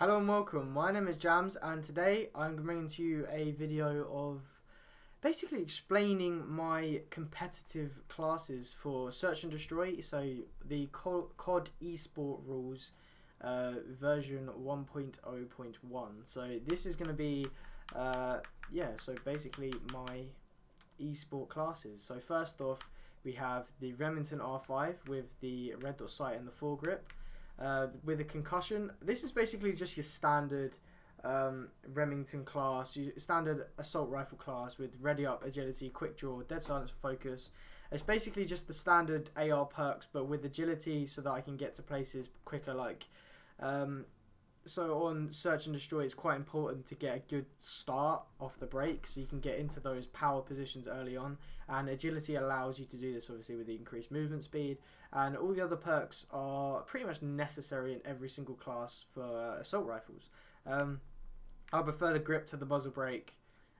Hello and welcome, my name is JaMZz and today I'm bringing to you a video of basically explaining my competitive classes for Search and Destroy, so the COD eSport rules version 1.0.1. So this is going to be, so basically my eSport classes. So first off we have the Remington R5 with the red dot sight and the foregrip. With a concussion, this is basically just your standard Remington class, standard assault rifle class with ready up, agility, quick draw, dead silence, focus. It's basically just the standard AR perks, but with agility, so that I can get to places quicker. So on Search and Destroy, it's quite important to get a good start off the break, so you can get into those power positions early on. And agility allows you to do this, obviously, with the increased movement speed. And all the other perks are pretty much necessary in every single class for assault rifles. I prefer the grip to the muzzle brake.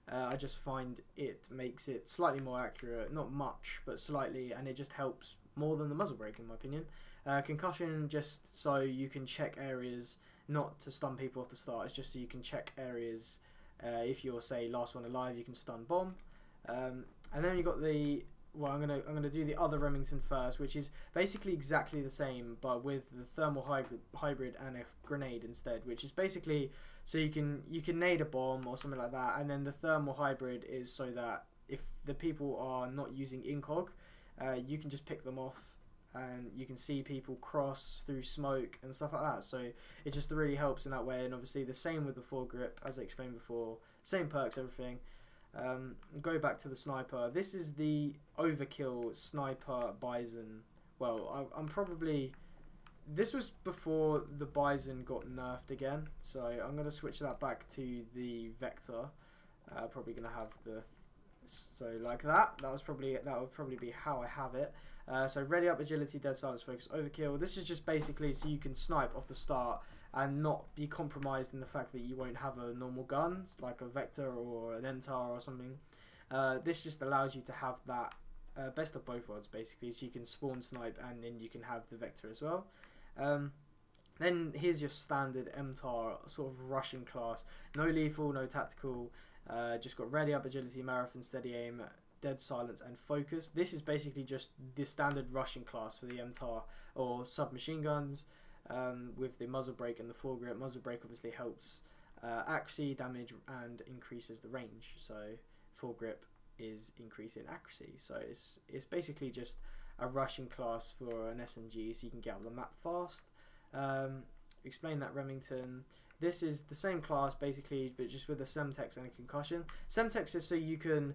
I just find it makes it slightly more accurate, not much, but slightly, and it just helps more than the muzzle brake, in my opinion. Concussion, just so you can check areas, not to stun people off the start. It's just so you can check areas. If you're, say, last one alive, you can stun bomb. And then you got the I'm gonna do the other Remington first, which is basically exactly the same, but with the thermal hybrid and a grenade instead, which is basically so you can nade a bomb or something like that, and then the thermal hybrid is so that if the people are not using incog, you can just pick them off and you can see people cross through smoke and stuff like that. So it just really helps in that way. And obviously the same with the foregrip, as I explained before, same perks, everything. Go back to the sniper. This is the overkill sniper Bison. Well, I'm probably... This was before the Bison got nerfed again, so I'm going to switch that back to the Vector. Probably going to have the... So like that. That would probably be how I have it. So ready up, agility, dead silence, focus, overkill. This is just basically so you can snipe off the start and not be compromised in the fact that you won't have a normal gun like a Vector or an mtar or something. This just allows you to have that best of both worlds, basically, so you can spawn snipe and then you can have the Vector as well. Then here's your standard mtar sort of Russian class. No lethal, no tactical, just got ready up, agility, marathon, steady aim, dead silence and focus. This is basically just the standard Russian class for the mtar or submachine guns. With the muzzle brake and the foregrip. Muzzle brake obviously helps accuracy, damage, and increases the range. So foregrip is increasing accuracy. So it's basically just a Russian class for an SMG, so you can get up the map fast. Explain that Remington. This is the same class basically, but just with a semtex and a concussion. Semtex is so you can...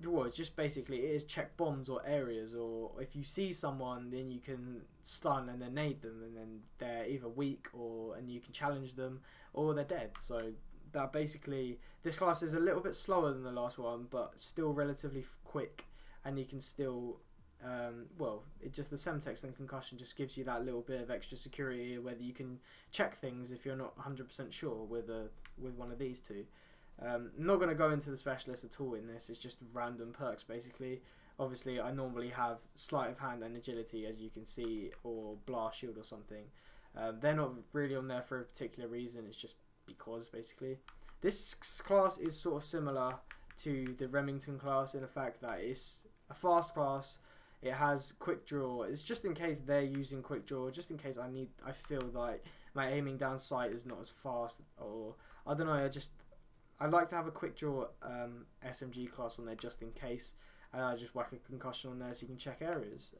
Well, it's just basically it is check bombs or areas, or if you see someone, then you can stun and then nade them, and then they're either weak and you can challenge them, or they're dead. So that basically, this class is a little bit slower than the last one, but still relatively quick, and you can still, it just the semtex and concussion just gives you that little bit of extra security, whether you can check things if you're not 100% sure with one of these two. Not going to go into the specialist at all in this, it's just random perks basically. Obviously I normally have sleight of hand and agility, as you can see, or blast shield or something. They're not really on there for a particular reason, it's just because basically. This class is sort of similar to the Remington class in the fact that it's a fast class. It has quick draw. It's just in case they're using quick draw, just in case I feel like my aiming down sight is not as fast, or I don't know, I'd like to have a quick draw SMG class on there just in case, and I just whack a concussion on there so you can check areas.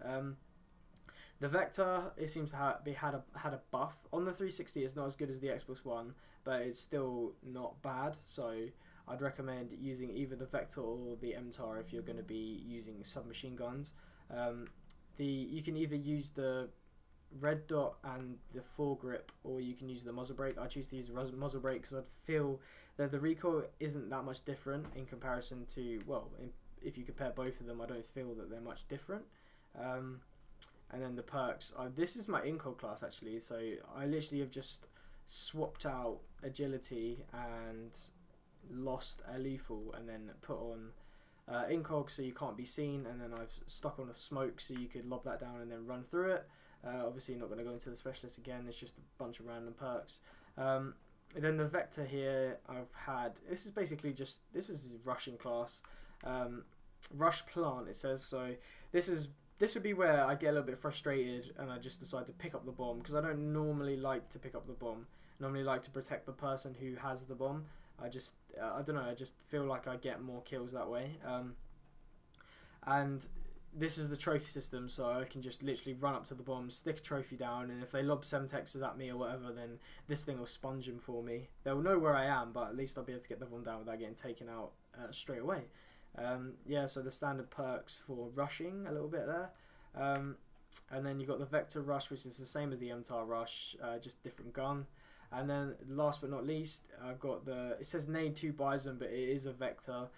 The Vector, it seems to had a buff on the 360. It's not as good as the Xbox One, but it's still not bad. So I'd recommend using either the Vector or the mtar if you're going to be using submachine guns. You can either use the red dot and the foregrip, or you can use the muzzle brake. I choose to use the muzzle brake because I feel that the recoil isn't that much different in comparison to, if you compare both of them, I don't feel that they're much different. And then the perks, this is my incog class actually, so I literally have just swapped out agility and lost a lethal and then put on incog so you can't be seen, and then I've stuck on a smoke so you could lob that down and then run through it. Obviously not going to go into the specialist again, it's just a bunch of random perks. then the vector here I've had, this is basically just, this is rushing class, rush plant it says. So this would be where I get a little bit frustrated and I just decide to pick up the bomb, because I don't normally like to pick up the bomb. I normally like to protect the person who has the bomb. I don't know, I just feel like I get more kills that way. And this is the trophy system, so I can just literally run up to the bomb, stick a trophy down, and if they lob semtexes at me or whatever, then this thing will sponge them for me. They'll know where I am, but at least I'll be able to get the bomb down without getting taken out straight away. Yeah, so the standard perks for rushing a little bit there. And then you've got the vector rush, which is the same as the mtar rush, just different gun. And then last but not least, I've got it says nade 2 bison, but it is a vector.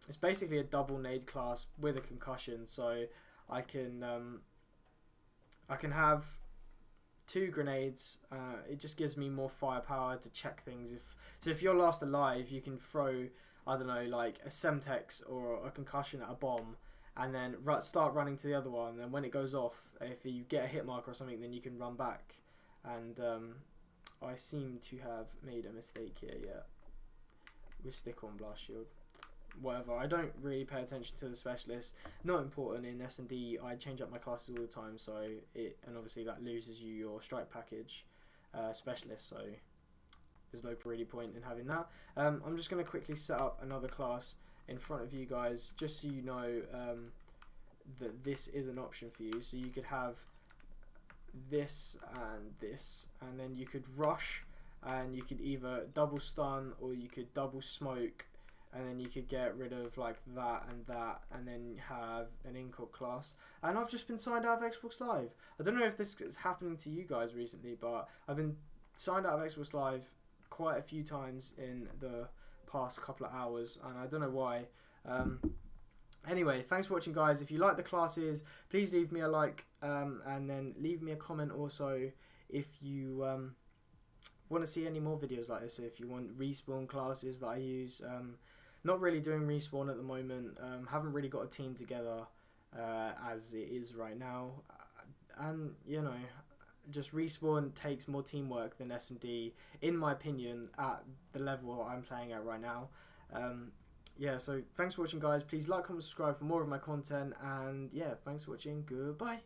It's basically a double nade class with a concussion, so I can have 2 grenades. It just gives me more firepower to check things. If you're last alive, you can throw, I don't know, like a semtex or a concussion at a bomb, and then start running to the other one. And when it goes off, if you get a hit mark or something, then you can run back. And I seem to have made a mistake here. Yeah, with stick-on blast shield. Whatever, I don't really pay attention to the specialist. Not important in S&D. I change up my classes all the time, so and obviously that loses you your strike package specialist, so there's no really point in having that. I'm just going to quickly set up another class in front of you guys, just so you know that this is an option for you. So you could have this, and then you could rush, and you could either double stun or you could double smoke, and then you could get rid of like that, and then have an incog class. And I've just been signed out of Xbox Live. I don't know if this is happening to you guys recently, but I've been signed out of Xbox Live quite a few times in the past couple of hours, and I don't know why. Anyway, thanks for watching, guys. If you like the classes, please leave me a like, and then leave me a comment also if you want to see any more videos like this. If you want respawn classes that I use. Not really doing respawn at the moment. Haven't really got a team together as it is right now, and you know, just respawn takes more teamwork than S&D, in my opinion, at the level I'm playing at right now. Yeah, so thanks for watching, guys. Please like, comment, subscribe for more of my content, and yeah, thanks for watching. Goodbye.